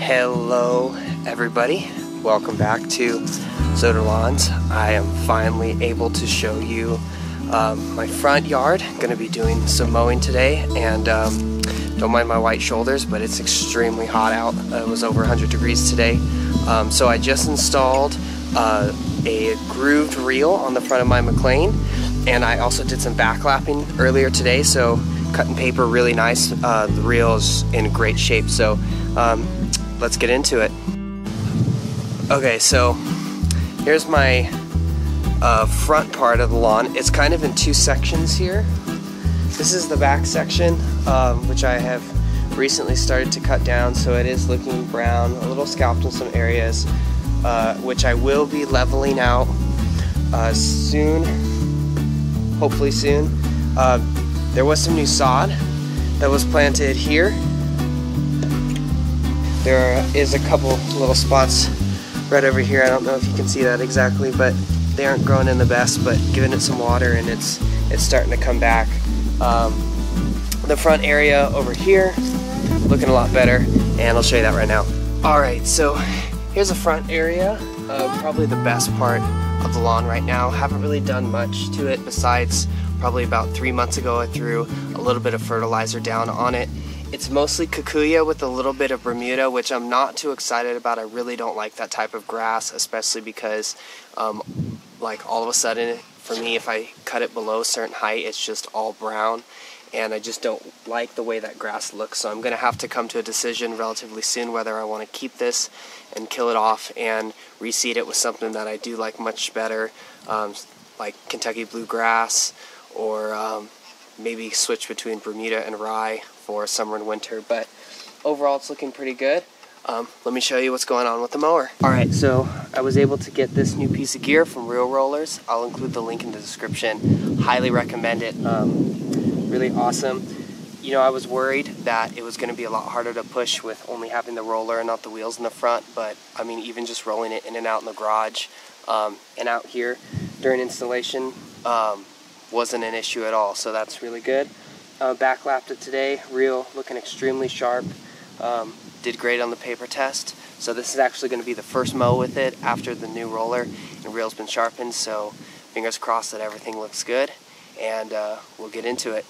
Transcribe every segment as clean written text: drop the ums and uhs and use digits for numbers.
Hello everybody, welcome back to zoeter.lawns. I am finally able to show you my front yard. Going to be doing some mowing today, and don't mind my white shoulders, but it's extremely hot out. It was over 100 degrees today. So I just installed a grooved reel on the front of my Mclane, and I also did some backlapping earlier today, so cutting paper really nice. The reel is in great shape, so let's get into it. Okay, so here's my front part of the lawn. It's kind of in two sections here. This is the back section, which I have recently started to cut down, so it is looking brown, a little scalped in some areas, which I will be leveling out soon, hopefully soon. There was some new sod that was planted here. There is a couple little spots right over here. I don't know if you can see that exactly, but they aren't growing in the best, but giving it some water and it's starting to come back. The front area over here looking a lot better, and I'll show you that right now. Alright, so here's the front area, probably the best part of the lawn right now. Haven't really done much to it besides probably about 3 months ago I threw a little bit of fertilizer down on it. It's mostly kikuyu with a little bit of Bermuda, which I'm not too excited about. I really don't like that type of grass, especially because like all of a sudden for me, if I cut it below a certain height, it's just all brown, and I just don't like the way that grass looks. So I'm going to have to come to a decision relatively soon whether I want to keep this and kill it off and reseed it with something that I do like much better, like Kentucky bluegrass, or maybe switch between Bermuda and rye for summer and winter. But overall it's looking pretty good. Let me show you what's going on with the mower. Alright, so I was able to get this new piece of gear from Real Rollers. I'll include the link in the description. Highly recommend it. Really awesome. You know, I was worried that it was going to be a lot harder to push with only having the roller and not the wheels in the front, but I mean, even just rolling it in and out in the garage and out here during installation wasn't an issue at all, so that's really good. Backlapped it today, reel looking extremely sharp. Did great on the paper test. So this is actually going to be the first mow with it after the new roller and reel's been sharpened, so fingers crossed that everything looks good, and we'll get into it.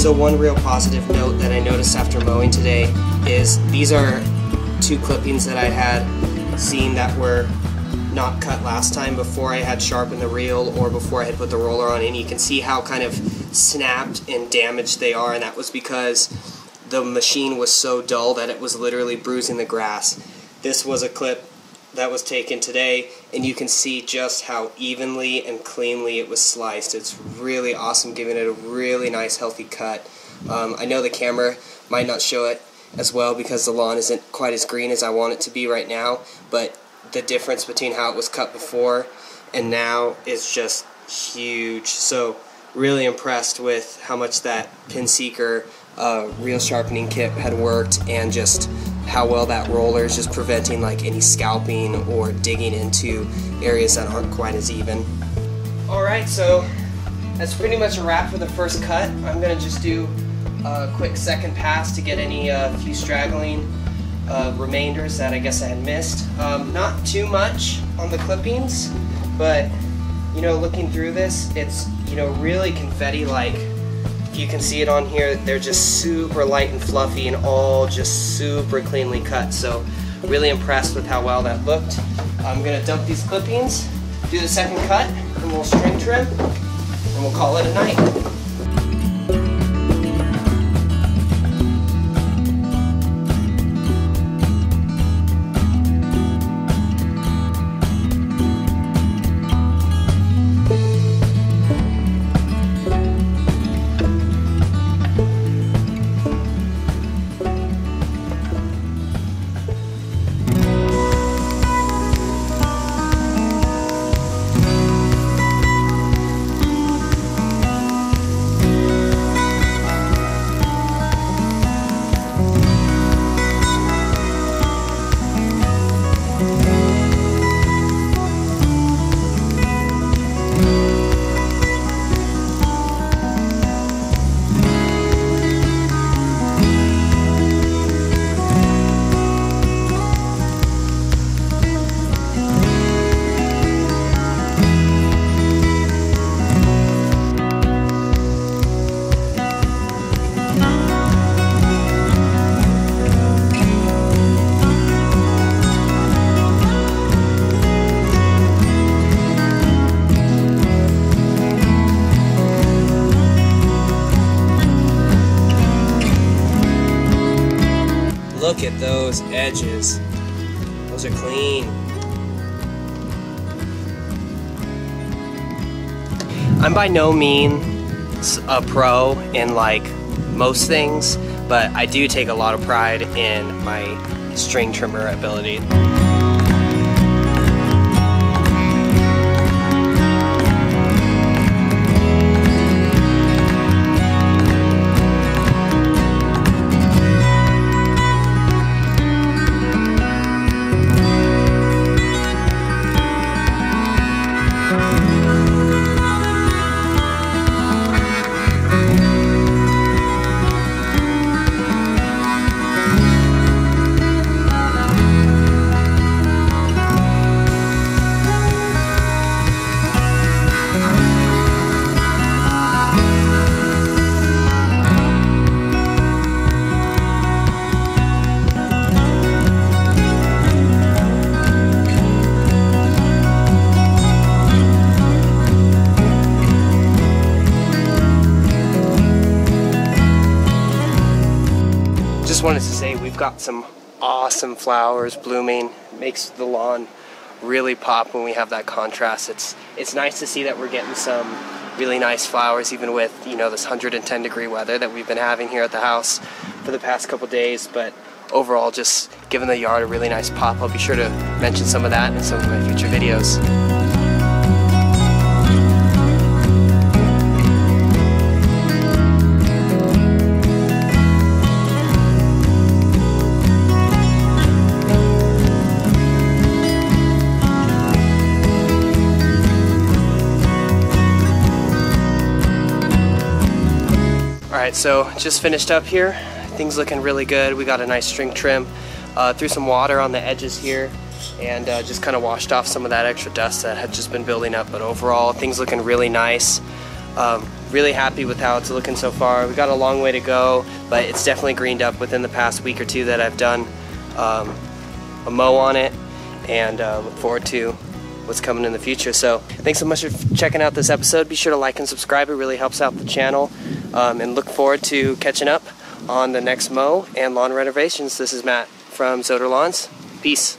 So one real positive note that I noticed after mowing today is these are 2 clippings that I had seen that were not cut last time before I had sharpened the reel or before I had put the roller on, and you can see how kind of snapped and damaged they are, and that was because the machine was so dull that it was literally bruising the grass. This was a clip that was taken today, and you can see just how evenly and cleanly it was sliced. It's really awesome, giving it a really nice healthy cut. I know the camera might not show it as well because the lawn isn't quite as green as I want it to be right now, but the difference between how it was cut before and now is just huge. So really impressed with how much that pin seeker reel sharpening kit had worked, and just how well that roller is just preventing like any scalping or digging into areas that aren't quite as even. Alright, so that's pretty much a wrap for the first cut. I'm going to just do a quick second pass to get any few straggling remainders that I guess I had missed. Not too much on the clippings, but you know, looking through this, it's, you know, really confetti-like. You can see it on here, they're just super light and fluffy and all just super cleanly cut. So really impressed with how well that looked. I'm going to dump these clippings, do the second cut, and we'll string trim, and we'll call it a night. Look at those edges. Those are clean. I'm by no means a pro in like most things, but I do take a lot of pride in my string trimmer ability. Just wanted to say we've got some awesome flowers blooming. It makes the lawn really pop when we have that contrast. It's nice to see that we're getting some really nice flowers even with, you know, this 110-degree weather that we've been having here at the house for the past couple days, but overall just giving the yard a really nice pop. I'll be sure to mention some of that in some of my future videos. Alright, so just finished up here. Things looking really good. We got a nice string trim. Threw some water on the edges here and just kind of washed off some of that extra dust that had just been building up. But overall, things looking really nice. Really happy with how it's looking so far. We've got a long way to go, but it's definitely greened up within the past week or two that I've done a mow on it, and look forward to what's coming in the future. So thanks so much for checking out this episode. Be sure to like and subscribe. It really helps out the channel, and look forward to catching up on the next mow and lawn renovations. This is Matt from Zoeter.lawns. Peace.